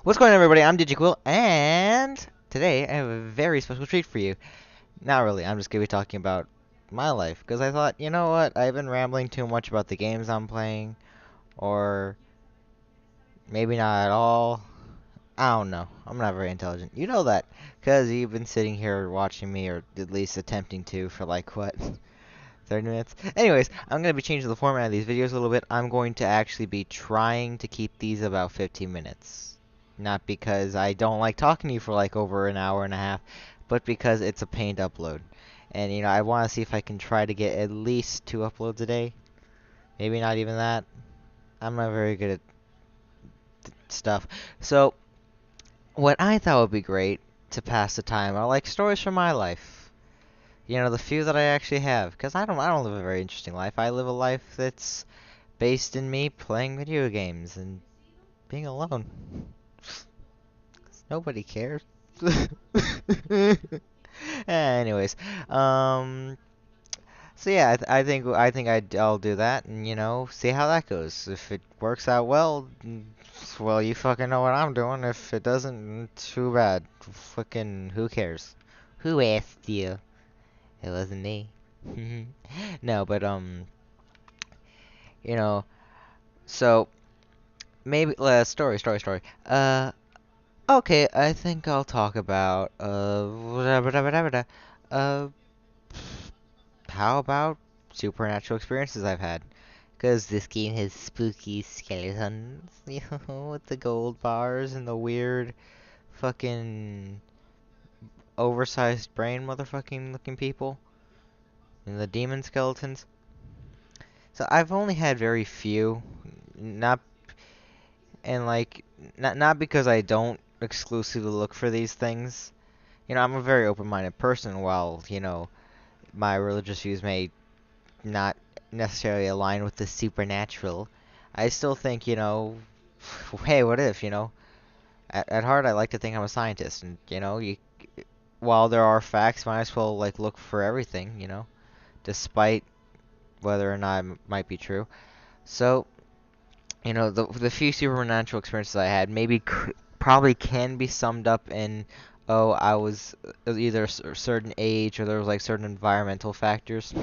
What's going on, everybody? I'm DigiQuill, and today I have a very special treat for you. Not really, I'm just going to be talking about my life, because I thought, you know what, I've been rambling too much about the games I'm playing, or maybe not at all. I don't know. I'm not very intelligent. You know that, because you've been sitting here watching me, or at least attempting to, for like, what, 30 minutes? Anyways, I'm going to be changing the format of these videos a little bit. I'm going to actually be trying to keep these about 15 minutes. Not because I don't like talking to you for like over an hour and a half, but because it's a pain to upload. And I want to see if I can try to get at least 2 uploads a day. Maybe not even that. I'm not very good at stuff. So, what I thought would be great to pass the time are like stories from my life. The few that I actually have, because I don't live a very interesting life. I live a life that's based in me playing video games and being alone. Nobody cares. Anyways, so yeah, I'll do that, and see how that goes. If it works out well, well, you fucking know what I'm doing. If it doesn't, too bad. Fucking who cares? Who asked you? It wasn't me. No, but you know, so maybe story. Okay, I think I'll talk about uh how about supernatural experiences I've had? Because this game has spooky skeletons, with the gold bars and the weird fucking oversized brain motherfucking looking people and the demon skeletons. So I've only had very few, not and like not because I don't exclusively look for these things. I'm a very open-minded person, while, my religious views may not necessarily align with the supernatural. I still think, hey, what if, at heart, I like to think I'm a scientist, and, while there are facts, might as well, like, look for everything, despite whether or not it might be true. So, the few supernatural experiences I had maybe probably can be summed up in, oh, I was either a certain age, or there was, like, certain environmental factors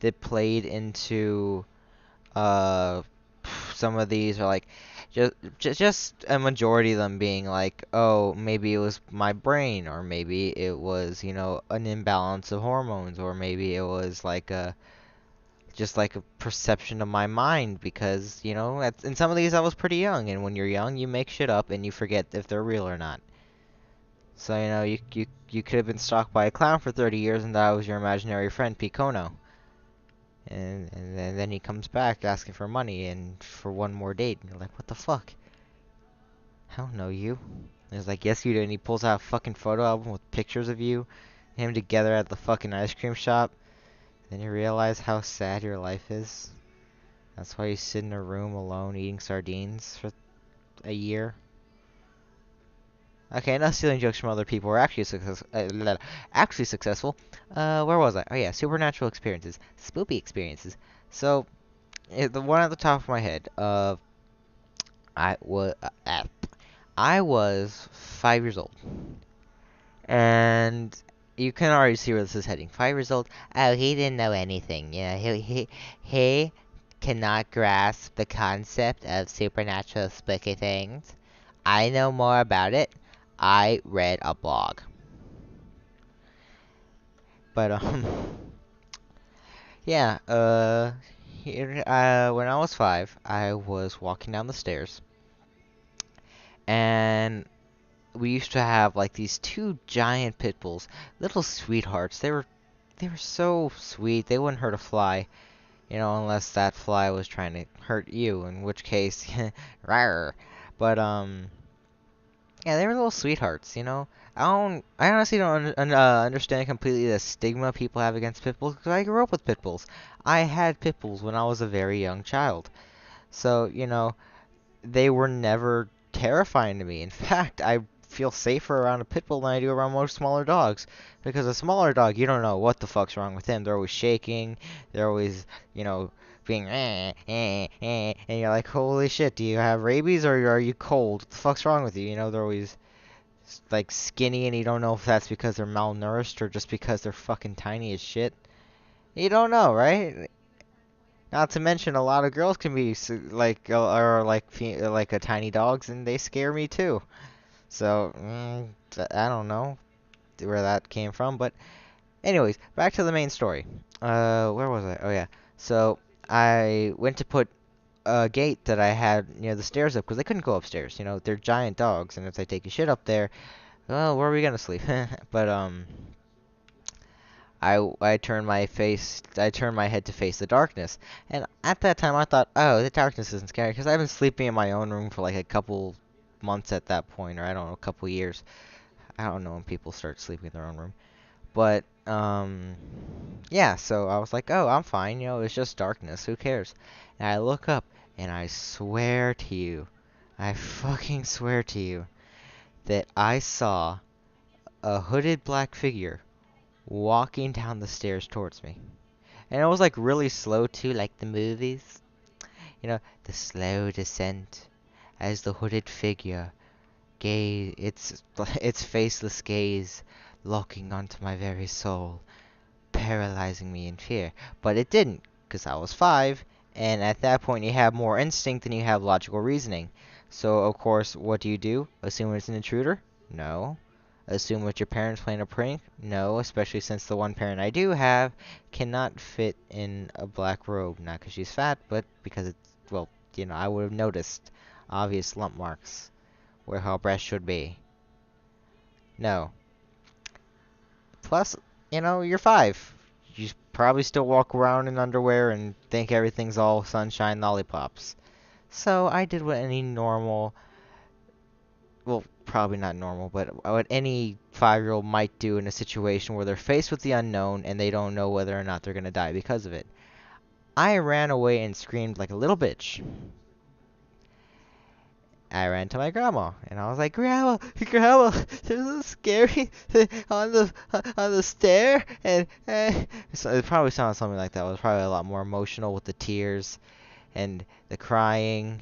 that played into uh some of these, are like just a majority of them being like, oh, maybe it was my brain, or maybe it was, an imbalance of hormones, or maybe it was like a just like a perception of my mind, because in some of these I was pretty young, and when you're young you make shit up and you forget if they're real or not. So you could have been stalked by a clown for 30 years and that was your imaginary friend Picono. And then he comes back asking for money and for one more date. And you're like, what the fuck? I don't know you. And he's like, yes, you do. And he pulls out a fucking photo album with pictures of you, him together at the fucking ice cream shop. Then you realize how sad your life is. That's why you sit in a room alone eating sardines for a year. Okay, enough stealing jokes from other people. We're actually successful. Where was I? Oh yeah, supernatural experiences, spoopy experiences. So, the one at the top of my head. I was I was 5 years old, and you can already see where this is heading. 5 years old. Oh, he didn't know anything. He cannot grasp the concept of supernatural spooky things. I know more about it. I read a blog. But yeah, when I was 5, I was walking down the stairs, and we used to have like these two giant pit bulls, little sweethearts. They were so sweet. They wouldn't hurt a fly, unless that fly was trying to hurt you, in which case, rawr. But yeah, they were little sweethearts. I honestly don't understand completely the stigma people have against pit bulls, because I grew up with pit bulls. I had pit bulls when I was a very young child. So, they were never terrifying to me. In fact, I feel safer around a pit bull than I do around most smaller dogs. Because a smaller dog, you don't know what the fuck's wrong with him. They're always shaking. They're always, being and you're like, holy shit, do you have rabies or are you cold? What the fuck's wrong with you? You know, they're always like skinny, and you don't know if that's because they're malnourished or just because they're fucking tiny as shit. You don't know, right? Not to mention, a lot of girls can be like or like a tiny dogs, and they scare me too. So I don't know where that came from, but anyways, back to the main story. Where was I? Oh yeah. So I went to put a gate that I had near the stairs up because they couldn't go upstairs. You know, they're giant dogs, and if they take a shit up there, well, where are we gonna sleep? But I turned my head to face the darkness, and at that time I thought, oh, the darkness isn't scary because I've been sleeping in my own room for like a couple months at that point, or I don't know, a couple years. I don't know when people start sleeping in their own room, but yeah. So I was like, oh, I'm fine. You know, it's just darkness. Who cares? And I look up, and I swear to you, I fucking swear to you, that I saw a hooded black figure walking down the stairs towards me. And it was like really slow too, like the movies. You know, the slow descent as the hooded figure gaze its faceless gaze locking onto my very soul, paralyzing me in fear. But it didn't, because I was 5, and at that point you have more instinct than you have logical reasoning. So of course, what do? Assume it's an intruder? No. Assume with your parents playing a prank? No, especially since the one parent I do have cannot fit in a black robe. Not because she's fat, but because it's, well, you know, I would have noticed obvious lump marks where her breast should be. No. Plus, you know, you're 5. You probably still walk around in underwear and think everything's all sunshine lollipops. So I did what any normal, well, probably not normal, but what any 5-year-old might do in a situation where they're faced with the unknown and they don't know whether or not they're gonna die because of it. I ran away and screamed like a little bitch. I ran to my grandma and I was like, "Grandma, Grandma, there's a scary thing on the stair." And so it probably sounded something like that. It was probably a lot more emotional with the tears and the crying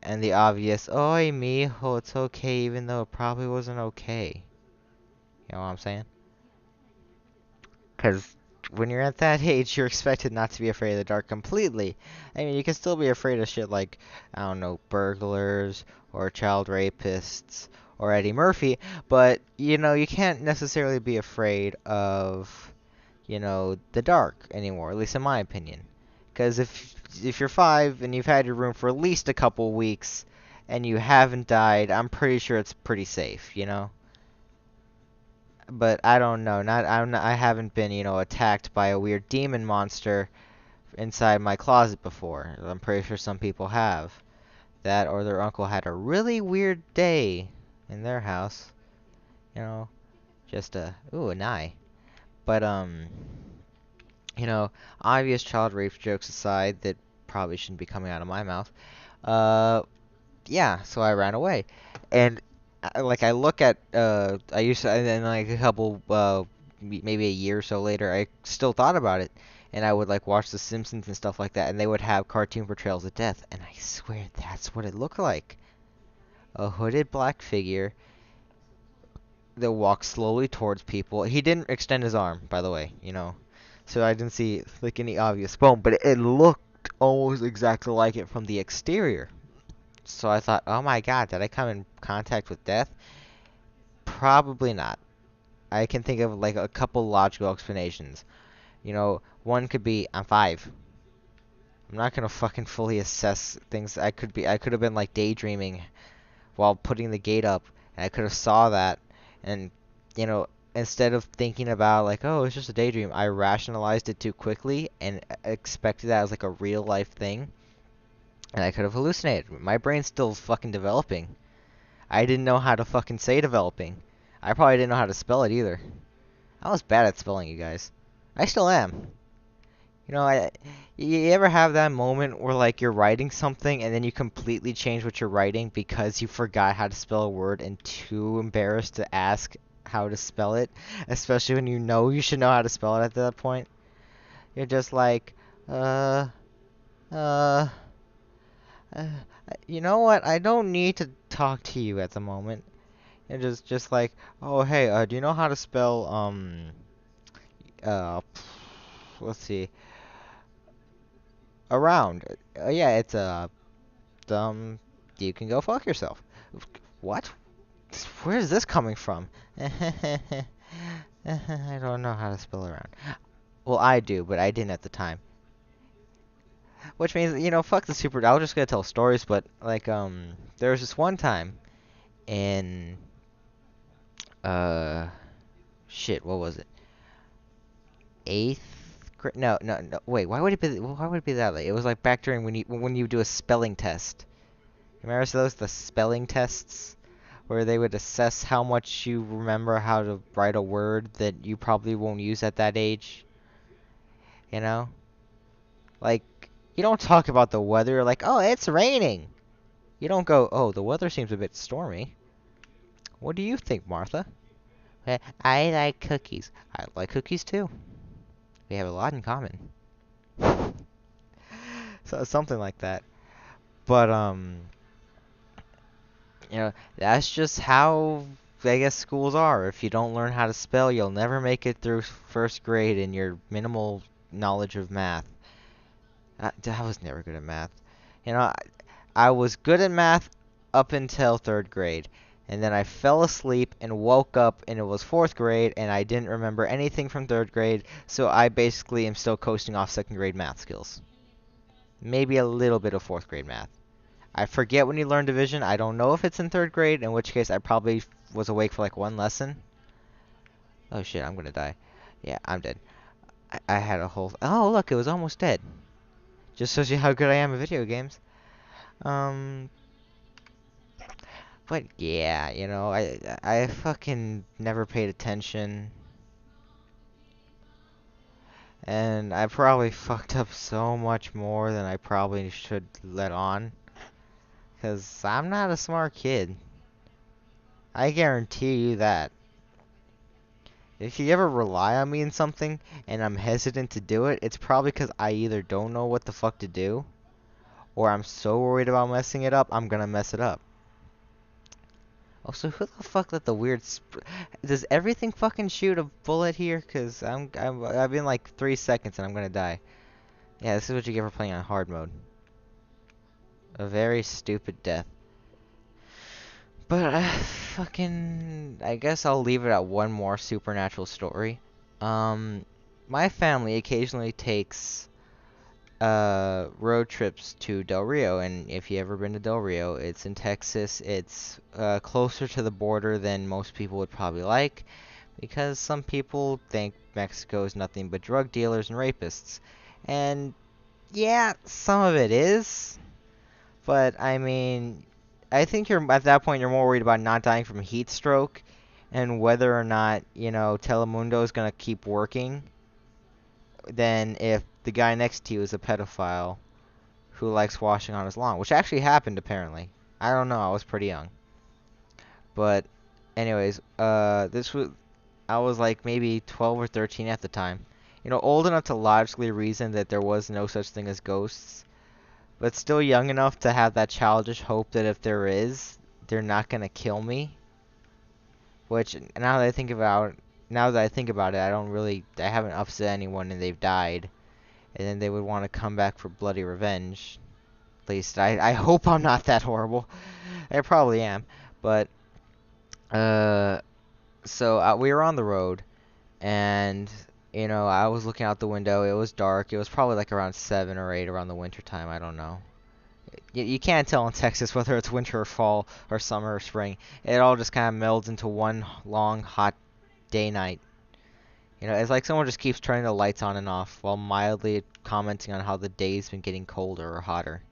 and the obvious, "Oy, mijo, it's okay," even though it probably wasn't okay. You know what I'm saying? Because when you're at that age, you're expected not to be afraid of the dark completely. I mean, you can still be afraid of shit like, I don't know, burglars or child rapists or Eddie Murphy, but, you know, you can't necessarily be afraid of, you know, the dark anymore, at least in my opinion. Because if you're 5 and you've had your room for at least a couple weeks and you haven't died, I'm pretty sure it's pretty safe, you know? But I don't know. I haven't been, you know, attacked by a weird demon monster inside my closet before. I'm pretty sure some people have. That or their uncle had a really weird day in their house. You know, just an eye. But you know, obvious child rape jokes aside that probably shouldn't be coming out of my mouth. Uh yeah, so I ran away. And like I look at I used to, and then like a couple maybe a year or so later, I still thought about it, and I would like watch The Simpsons and stuff like that, and they would have cartoon portrayals of death, and I swear that's what it looked like. A hooded black figure that walks slowly towards people. He didn't extend his arm, by the way, you know. So I didn't see like any obvious bone, but it looked almost exactly like it from the exterior. So I thought, oh my god, did I come in contact with death? Probably not. I can think of like a couple logical explanations. You know, one could be I'm 5. I'm not gonna fucking fully assess things. I could have been like daydreaming while putting the gate up, and I could have saw that, and you know, instead of thinking about like, oh, it's just a daydream, I rationalized it too quickly and expected that as like a real life thing, and I could have hallucinated. My brain's still fucking developing. I didn't know how to fucking say developing. I probably didn't know how to spell it either. I was bad at spelling, you guys. I still am. You know, you ever have that moment where like you're writing something and then you completely change what you're writing because you forgot how to spell a word and too embarrassed to ask how to spell it, especially when you know you should know how to spell it at that point. You're just like, uh, Uh, uh, you know what? I don't need to talk to you at the moment. It is just like, oh hey, do you know how to spell uh, let's see, around? Yeah, it's um, you can go fuck yourself. What? Where is this coming from? I don't know how to spell around. Well, I do, but I didn't at the time. Which means, fuck the super. I was just gonna tell stories, but like, there was this one time in, uh, shit, what was it? Eighth grade? No, no, no. Wait, why would it be? Why would it be that late? It was like back during when you do a spelling test. Remember those the spelling tests where they would assess how much you remember how to write a word that you probably won't use at that age. You know, like you don't talk about the weather like, oh, it's raining. You don't go, oh, the weather seems a bit stormy. What do you think, Martha? I like cookies. I like cookies too. We have a lot in common. So something like that. But that's just how I guess schools are. If you don't learn how to spell, you'll never make it through first grade in your minimal knowledge of math. I was never good at math. You know, I was good at math up until third grade. And then I fell asleep and woke up and it was fourth grade and I didn't remember anything from third grade, so I basically am still coasting off second grade math skills. Maybe a little bit of fourth grade math. I forget when you learn division. I don't know if it's in third grade, in which case I probably was awake for like one lesson. Oh shit, I'm gonna die. Yeah, I'm dead. I had a whole. Oh look, it was almost dead. Just shows you how good I am at video games. Um, but yeah, I fucking never paid attention, and I probably fucked up so much more than I probably should let on. Cause I'm not a smart kid. I guarantee you that. If you ever rely on me in something and I'm hesitant to do it, it's probably because I either don't know what the fuck to do or I'm so worried about messing it up, I'm gonna mess it up. Also, who the fuck let the weird does everything fucking shoot a bullet here? Cause I've been like 3 seconds and I'm gonna die. Yeah, this is what you get for playing on hard mode. A very stupid death. But I guess I'll leave it at one more supernatural story. Um, my family occasionally takes road trips to Del Rio, and if you ever been to Del Rio, it's in Texas. It's closer to the border than most people would probably like, because some people think Mexico is nothing but drug dealers and rapists. And yeah, some of it is, but I mean, I think you're at that point you're more worried about not dying from heat stroke and whether or not, Telemundo is gonna keep working than if the guy next to you is a pedophile who likes washing on his lawn, which actually happened apparently. I don't know, I was pretty young. But anyways, this was I was like maybe 12 or 13 at the time. Old enough to logically reason that there was no such thing as ghosts, but still young enough to have that childish hope that if there is, they're not gonna kill me. Which now that I think about it, I haven't upset anyone and they've died, and then they would want to come back for bloody revenge. At least I hope I'm not that horrible. I probably am, but uh, so we were on the road, and I was looking out the window. It was dark. It was probably like around 7 or 8 around the winter time. I don't know. You can't tell in Texas whether it's winter or fall or summer or spring. It all just kind of melds into one long hot day night. It's like someone just keeps turning the lights on and off while mildly commenting on how the day's been getting colder or hotter.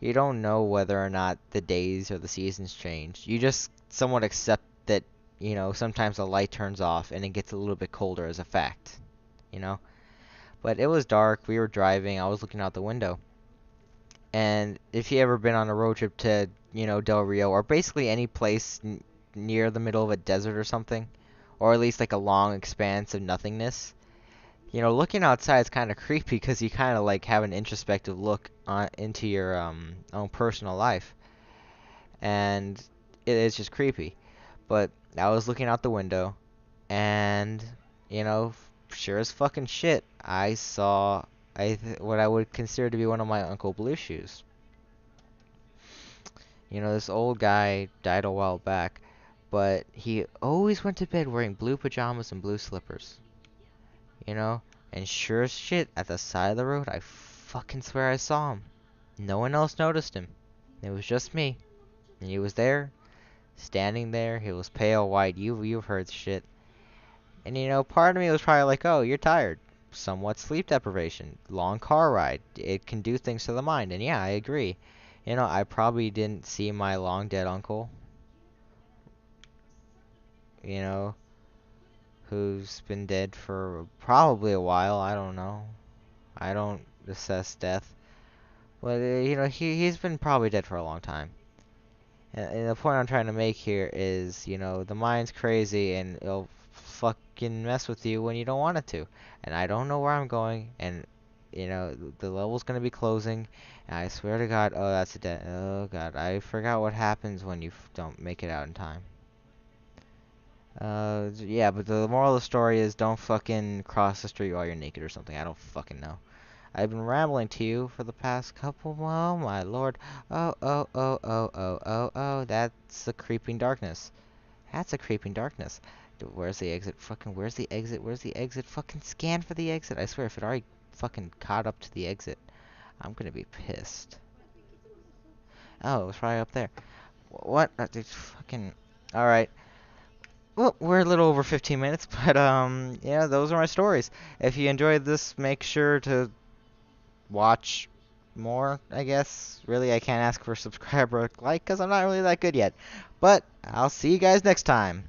You don't know whether or not the days or the seasons change. You just somewhat accept that, sometimes the light turns off and it gets a little bit colder as a fact, you know? But it was dark, we were driving, I was looking out the window. And if you ever been on a road trip to, Del Rio, or basically any place near the middle of a desert or something, or at least like a long expanse of nothingness, Looking outside is kind of creepy because you kind of like have an introspective look into your own personal life, and it is just creepy. But I was looking out the window, and sure as fucking shit, I saw what I would consider to be one of my Uncle Blue shoes. This old guy died a while back, but he always went to bed wearing blue pajamas and blue slippers. You know? And sure as shit, at the side of the road, I fucking swear I saw him. No one else noticed him. It was just me. And he was there, standing there. He was pale white. You've heard the shit. And part of me was probably like, oh, you're tired. Somewhat sleep deprivation. Long car ride. It can do things to the mind. And yeah, I agree. I probably didn't see my long dead uncle, you know, who's been dead for probably a while. I don't know. I don't assess death. But, he's been probably dead for a long time. And the point I'm trying to make here is, the mind's crazy and it'll fucking mess with you when you don't want it to. And I don't know where I'm going, and, the level's gonna be closing, and I swear to God, oh, that's a dead, oh God, I forgot what happens when you don't make it out in time. Yeah, but the moral of the story is don't fucking cross the street while you're naked or something. I don't fucking know. I've been rambling to you for the past couple. Oh my lord. Oh, oh, oh, oh, oh, oh, oh. That's the creeping darkness. That's a creeping darkness. Where's the exit? Fucking, where's the exit? Where's the exit? Fucking scan for the exit. I swear, if it already fucking caught up to the exit, I'm gonna be pissed. Oh, it was right up there. What? It's fucking. Alright. Well, we're a little over 15 minutes, but, yeah, those are my stories. If you enjoyed this, make sure to watch more, I guess. Really, I can't ask for a subscriber like, because I'm not really that good yet. But I'll see you guys next time.